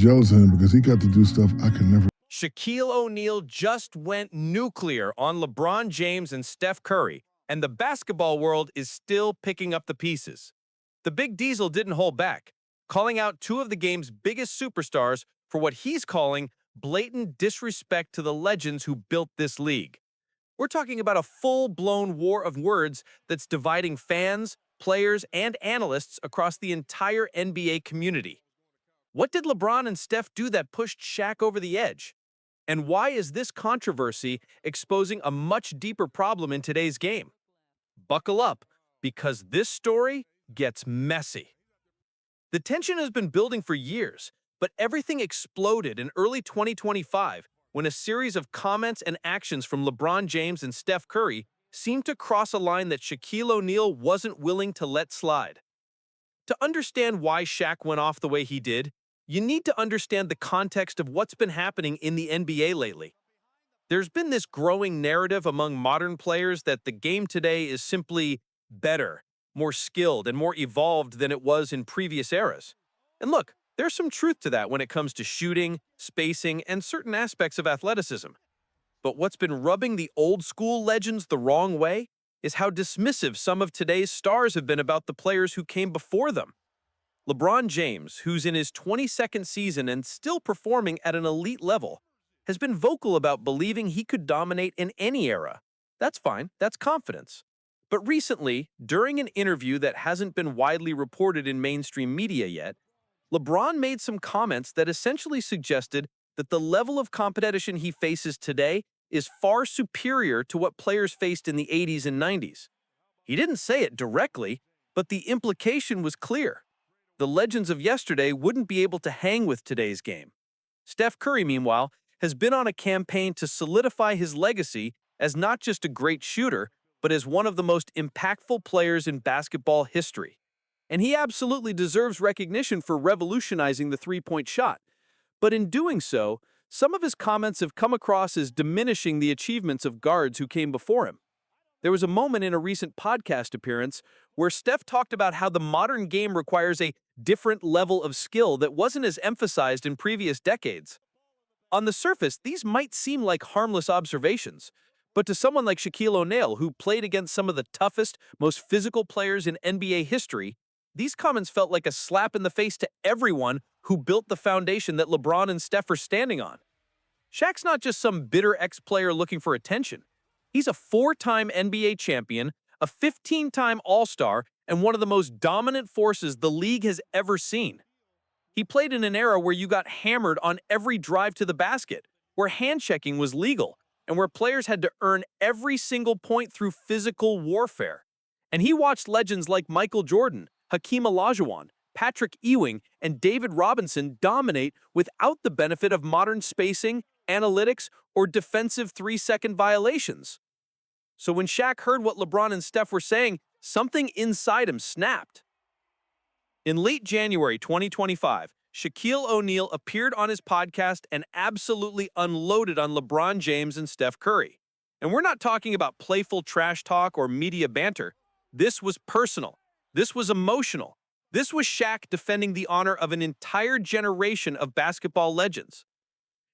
jealous of him because he got to do stuff I could never. Shaquille O'Neal just went nuclear on LeBron James and Steph Curry, and the basketball world is still picking up the pieces. The Big Diesel didn't hold back, calling out two of the game's biggest superstars for what he's calling blatant disrespect to the legends who built this league. We're talking about a full-blown war of words that's dividing fans, players, and analysts across the entire NBA community. What did LeBron and Steph do that pushed Shaq over the edge? And why is this controversy exposing a much deeper problem in today's game? Buckle up, because this story gets messy. The tension has been building for years, but everything exploded in early 2025 when a series of comments and actions from LeBron James and Steph Curry seemed to cross a line that Shaquille O'Neal wasn't willing to let slide. To understand why Shaq went off the way he did, you need to understand the context of what's been happening in the NBA lately. There's been this growing narrative among modern players that the game today is simply better, more skilled, and more evolved than it was in previous eras. And look, there's some truth to that when it comes to shooting, spacing, and certain aspects of athleticism. But what's been rubbing the old-school legends the wrong way is how dismissive some of today's stars have been about the players who came before them. LeBron James, who's in his 22nd season and still performing at an elite level, has been vocal about believing he could dominate in any era. That's fine, that's confidence. But recently, during an interview that hasn't been widely reported in mainstream media yet, LeBron made some comments that essentially suggested that the level of competition he faces today is far superior to what players faced in the 80s and 90s. He didn't say it directly, but the implication was clear. The legends of yesterday wouldn't be able to hang with today's game. Steph Curry, meanwhile, has been on a campaign to solidify his legacy as not just a great shooter, but as one of the most impactful players in basketball history. And he absolutely deserves recognition for revolutionizing the three-point shot. But in doing so, some of his comments have come across as diminishing the achievements of guards who came before him. There was a moment in a recent podcast appearance where Steph talked about how the modern game requires a different level of skill that wasn't as emphasized in previous decades. On the surface, these might seem like harmless observations, but to someone like Shaquille O'Neal, who played against some of the toughest, most physical players in NBA history, these comments felt like a slap in the face to everyone who built the foundation that LeBron and Steph are standing on. Shaq's not just some bitter ex-player looking for attention. He's a four-time NBA champion, a 15-time All-Star, and one of the most dominant forces the league has ever seen. He played in an era where you got hammered on every drive to the basket, where hand-checking was legal, and where players had to earn every single point through physical warfare. And he watched legends like Michael Jordan, Hakeem Olajuwon, Patrick Ewing, and David Robinson dominate without the benefit of modern spacing, analytics, or defensive 3-second violations. So when Shaq heard what LeBron and Steph were saying, something inside him snapped. In late January 2025, Shaquille O'Neal appeared on his podcast and absolutely unloaded on LeBron James and Steph Curry. And we're not talking about playful trash talk or media banter. This was personal. This was emotional. This was Shaq defending the honor of an entire generation of basketball legends.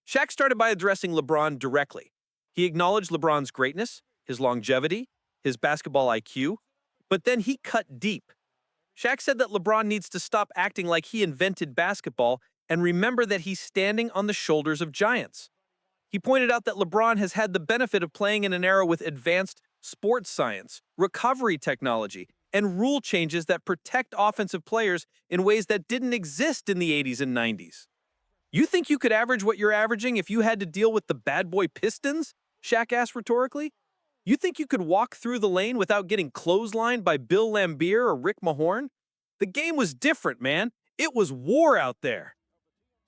Shaq started by addressing LeBron directly. He acknowledged LeBron's greatness, his longevity, his basketball IQ, but then he cut deep. Shaq said that LeBron needs to stop acting like he invented basketball and remember that he's standing on the shoulders of giants. He pointed out that LeBron has had the benefit of playing in an era with advanced sports science, recovery technology, and rule changes that protect offensive players in ways that didn't exist in the 80s and 90s. You think you could average what you're averaging if you had to deal with the bad boy Pistons? Shaq asked rhetorically. You think you could walk through the lane without getting clotheslined by Bill Laimbeer or Rick Mahorn? The game was different, man. It was war out there.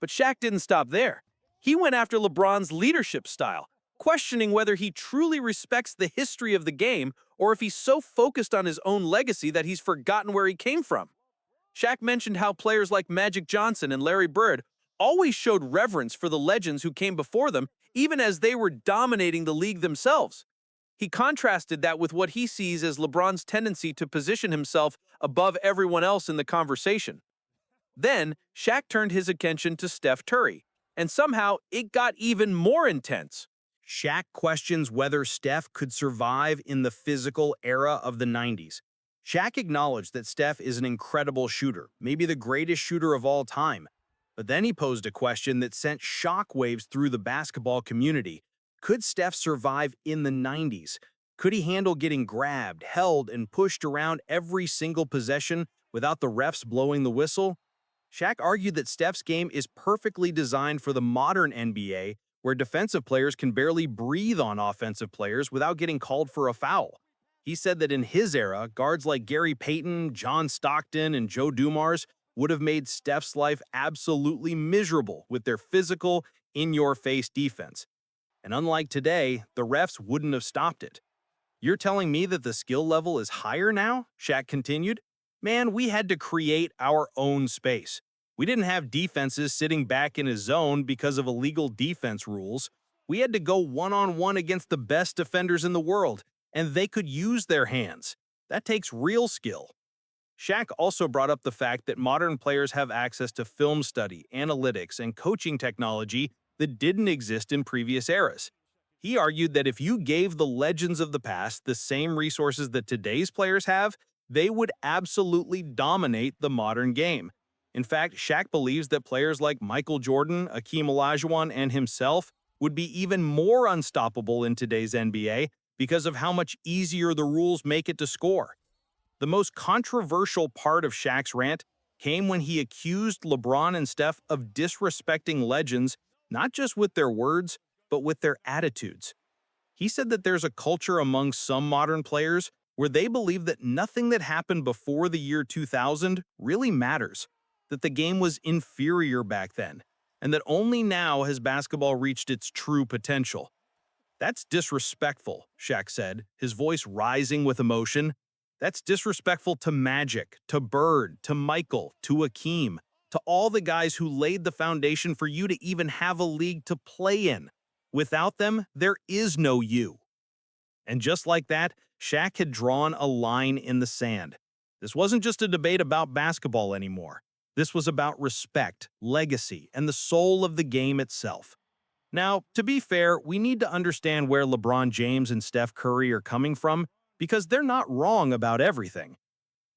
But Shaq didn't stop there. He went after LeBron's leadership style, questioning whether he truly respects the history of the game or if he's so focused on his own legacy that he's forgotten where he came from. Shaq mentioned how players like Magic Johnson and Larry Bird always showed reverence for the legends who came before them, even as they were dominating the league themselves. He contrasted that with what he sees as LeBron's tendency to position himself above everyone else in the conversation. Then, Shaq turned his attention to Steph Curry, and somehow it got even more intense. Shaq questions whether Steph could survive in the physical era of the 90s. Shaq acknowledged that Steph is an incredible shooter, maybe the greatest shooter of all time. But then he posed a question that sent shockwaves through the basketball community. Could Steph survive in the 90s? Could he handle getting grabbed, held, and pushed around every single possession without the refs blowing the whistle? Shaq argued that Steph's game is perfectly designed for the modern NBA, where defensive players can barely breathe on offensive players without getting called for a foul. He said that in his era, guards like Gary Payton, John Stockton, and Joe Dumars would have made Steph's life absolutely miserable with their physical, in-your-face defense. And unlike today, the refs wouldn't have stopped it. You're telling me that the skill level is higher now? Shaq continued. Man, we had to create our own space. We didn't have defenses sitting back in a zone because of illegal defense rules. We had to go one-on-one against the best defenders in the world, and they could use their hands. That takes real skill. Shaq also brought up the fact that modern players have access to film study, analytics, and coaching technology that didn't exist in previous eras. He argued that if you gave the legends of the past the same resources that today's players have, they would absolutely dominate the modern game. In fact, Shaq believes that players like Michael Jordan, Akeem Olajuwon, and himself would be even more unstoppable in today's NBA because of how much easier the rules make it to score. The most controversial part of Shaq's rant came when he accused LeBron and Steph of disrespecting legends, not just with their words, but with their attitudes. He said that there's a culture among some modern players where they believe that nothing that happened before the year 2000 really matters, that the game was inferior back then, and that only now has basketball reached its true potential. That's disrespectful, Shaq said, his voice rising with emotion. That's disrespectful to Magic, to Bird, to Michael, to Akeem, to all the guys who laid the foundation for you to even have a league to play in. Without them, there is no you. And just like that, Shaq had drawn a line in the sand. This wasn't just a debate about basketball anymore. This was about respect, legacy, and the soul of the game itself. Now, to be fair, we need to understand where LeBron James and Steph Curry are coming from because they're not wrong about everything.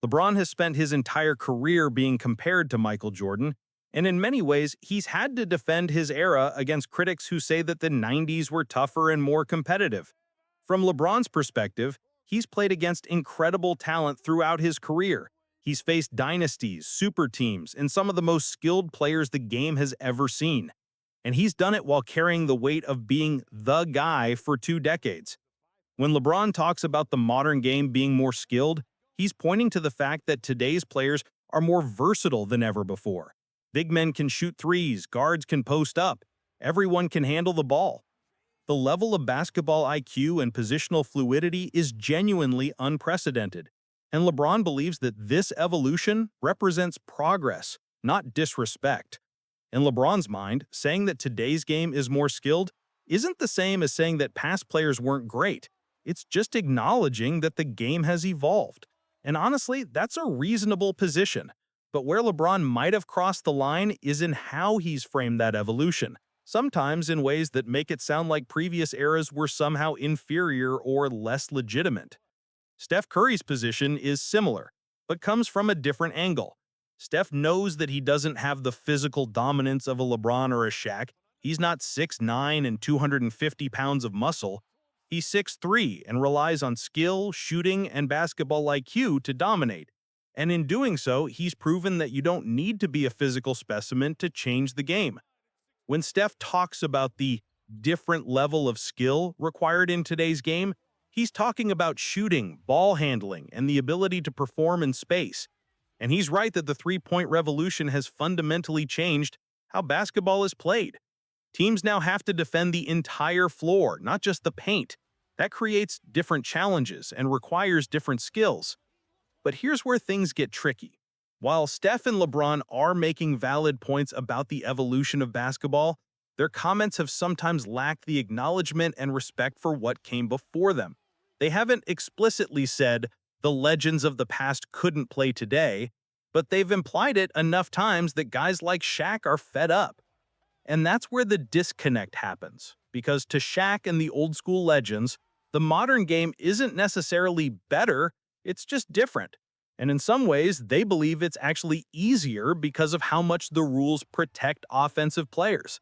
LeBron has spent his entire career being compared to Michael Jordan, and in many ways, he's had to defend his era against critics who say that the 90s were tougher and more competitive. From LeBron's perspective, he's played against incredible talent throughout his career. He's faced dynasties, super teams, and some of the most skilled players the game has ever seen. And he's done it while carrying the weight of being the guy for 2 decades. When LeBron talks about the modern game being more skilled, he's pointing to the fact that today's players are more versatile than ever before. Big men can shoot threes, guards can post up, everyone can handle the ball. The level of basketball IQ and positional fluidity is genuinely unprecedented, and LeBron believes that this evolution represents progress, not disrespect. In LeBron's mind, saying that today's game is more skilled isn't the same as saying that past players weren't great. It's just acknowledging that the game has evolved. And honestly, that's a reasonable position. But where LeBron might have crossed the line is in how he's framed that evolution, sometimes in ways that make it sound like previous eras were somehow inferior or less legitimate. Steph Curry's position is similar, but comes from a different angle. Steph knows that he doesn't have the physical dominance of a LeBron or a Shaq. He's not 6'9" and 250 pounds of muscle. He's 6'3" and relies on skill, shooting, and basketball IQ to dominate. And in doing so, he's proven that you don't need to be a physical specimen to change the game. When Steph talks about the different level of skill required in today's game, he's talking about shooting, ball handling, and the ability to perform in space. And he's right that the three-point revolution has fundamentally changed how basketball is played. Teams now have to defend the entire floor, not just the paint. That creates different challenges and requires different skills. But here's where things get tricky. While Steph and LeBron are making valid points about the evolution of basketball, their comments have sometimes lacked the acknowledgement and respect for what came before them. They haven't explicitly said, the legends of the past couldn't play today. but they've implied it enough times that guys like Shaq are fed up. And that's where the disconnect happens, because to Shaq and the old school legends, the modern game isn't necessarily better, it's just different. And in some ways, they believe it's actually easier because of how much the rules protect offensive players.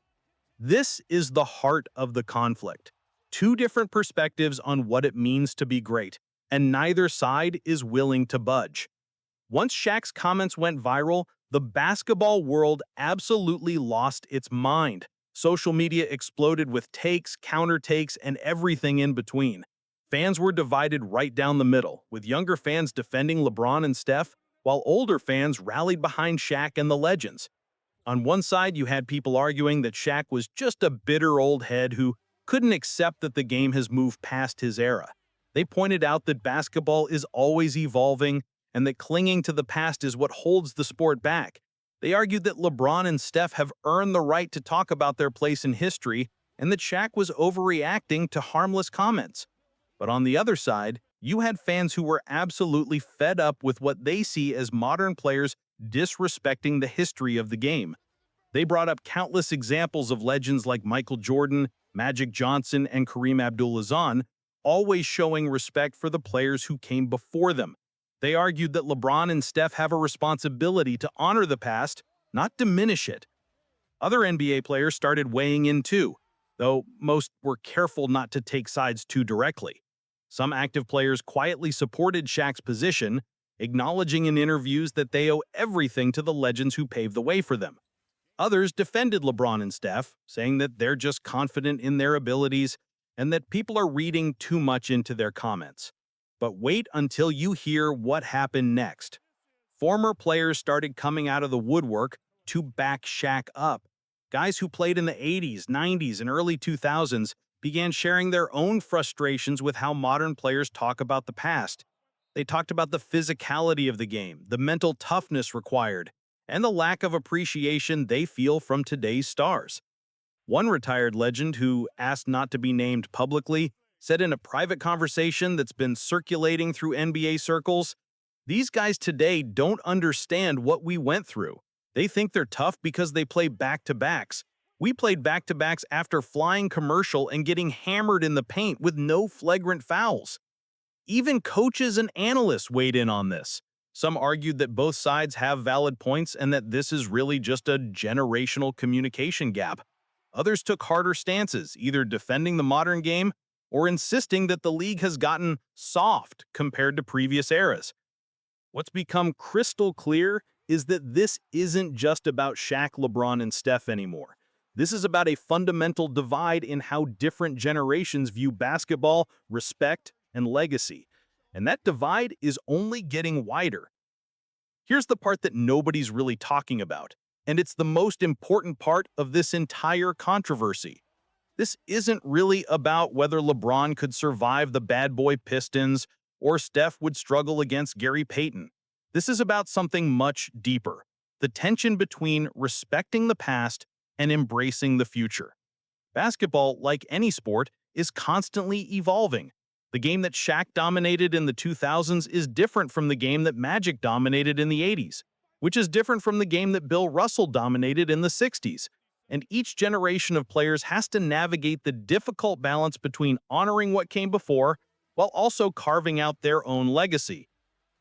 This is the heart of the conflict. Two different perspectives on what it means to be great, and neither side is willing to budge. Once Shaq's comments went viral, the basketball world absolutely lost its mind. Social media exploded with takes, counter takes, and everything in between. Fans were divided right down the middle, with younger fans defending LeBron and Steph, while older fans rallied behind Shaq and the legends. On one side, you had people arguing that Shaq was just a bitter old head who couldn't accept that the game has moved past his era. They pointed out that basketball is always evolving and that clinging to the past is what holds the sport back. They argued that LeBron and Steph have earned the right to talk about their place in history and that Shaq was overreacting to harmless comments. But on the other side, you had fans who were absolutely fed up with what they see as modern players disrespecting the history of the game. They brought up countless examples of legends like Michael Jordan, Magic Johnson, and Kareem Abdul-Jabbar, always showing respect for the players who came before them. They argued that LeBron and Steph have a responsibility to honor the past, not diminish it. Other NBA players started weighing in too, though most were careful not to take sides too directly. Some active players quietly supported Shaq's position, acknowledging in interviews that they owe everything to the legends who paved the way for them. Others defended LeBron and Steph, saying that they're just confident in their abilities and that people are reading too much into their comments. But wait until you hear what happened next. Former players started coming out of the woodwork to back Shaq up. Guys who played in the 80s, 90s, and early 2000s began sharing their own frustrations with how modern players talk about the past. They talked about the physicality of the game, the mental toughness required, and the lack of appreciation they feel from today's stars. One retired legend who asked not to be named publicly said in a private conversation that's been circulating through NBA circles, "These guys today don't understand what we went through. They think they're tough because they play back-to-backs. We played back-to-backs after flying commercial and getting hammered in the paint with no flagrant fouls." Even coaches and analysts weighed in on this. Some argued that both sides have valid points and that this is really just a generational communication gap. Others took harder stances, either defending the modern game or insisting that the league has gotten soft compared to previous eras. What's become crystal clear is that this isn't just about Shaq, LeBron, and Steph anymore. This is about a fundamental divide in how different generations view basketball, respect, and legacy. And that divide is only getting wider. Here's the part that nobody's really talking about, and it's the most important part of this entire controversy. This isn't really about whether LeBron could survive the bad boy Pistons or Steph would struggle against Gary Payton. This is about something much deeper, the tension between respecting the past and embracing the future. Basketball, like any sport, is constantly evolving. The game that Shaq dominated in the 2000s is different from the game that Magic dominated in the 80s, which is different from the game that Bill Russell dominated in the 60s. And each generation of players has to navigate the difficult balance between honoring what came before while also carving out their own legacy.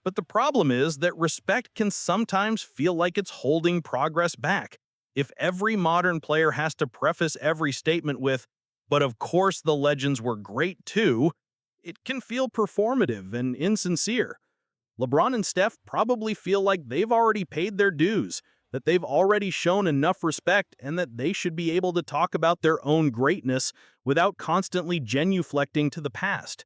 But the problem is that respect can sometimes feel like it's holding progress back. If every modern player has to preface every statement with, "But of course the legends were great too," it can feel performative and insincere. LeBron and Steph probably feel like they've already paid their dues, that they've already shown enough respect, and that they should be able to talk about their own greatness without constantly genuflecting to the past.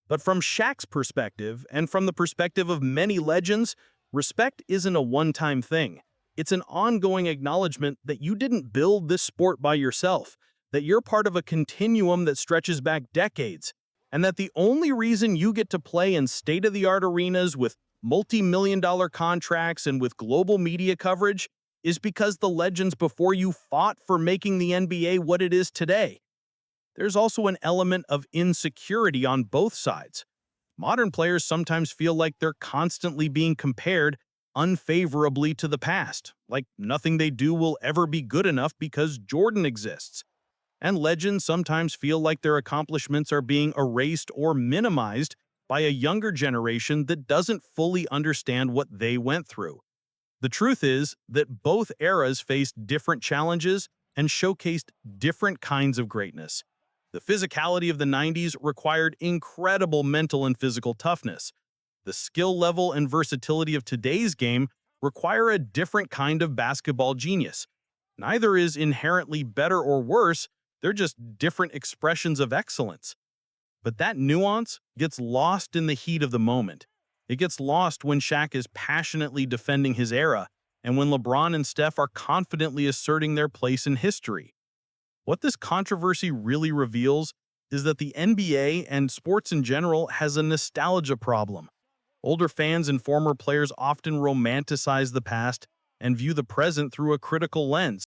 But from Shaq's perspective, and from the perspective of many legends, respect isn't a one-time thing. It's an ongoing acknowledgement that you didn't build this sport by yourself, that you're part of a continuum that stretches back decades, and that the only reason you get to play in state-of-the-art arenas with multi-million-dollar contracts and with global media coverage is because the legends before you fought for making the NBA what it is today. There's also an element of insecurity on both sides. Modern players sometimes feel like they're constantly being compared unfavorably to the past, like nothing they do will ever be good enough because Jordan exists. And legends sometimes feel like their accomplishments are being erased or minimized by a younger generation that doesn't fully understand what they went through. The truth is that both eras faced different challenges and showcased different kinds of greatness. The physicality of the 90s required incredible mental and physical toughness. The skill level and versatility of today's game require a different kind of basketball genius. Neither is inherently better or worse, they're just different expressions of excellence. But that nuance gets lost in the heat of the moment. It gets lost when Shaq is passionately defending his era and when LeBron and Steph are confidently asserting their place in history. What this controversy really reveals is that the NBA and sports in general has a nostalgia problem. Older fans and former players often romanticize the past and view the present through a critical lens.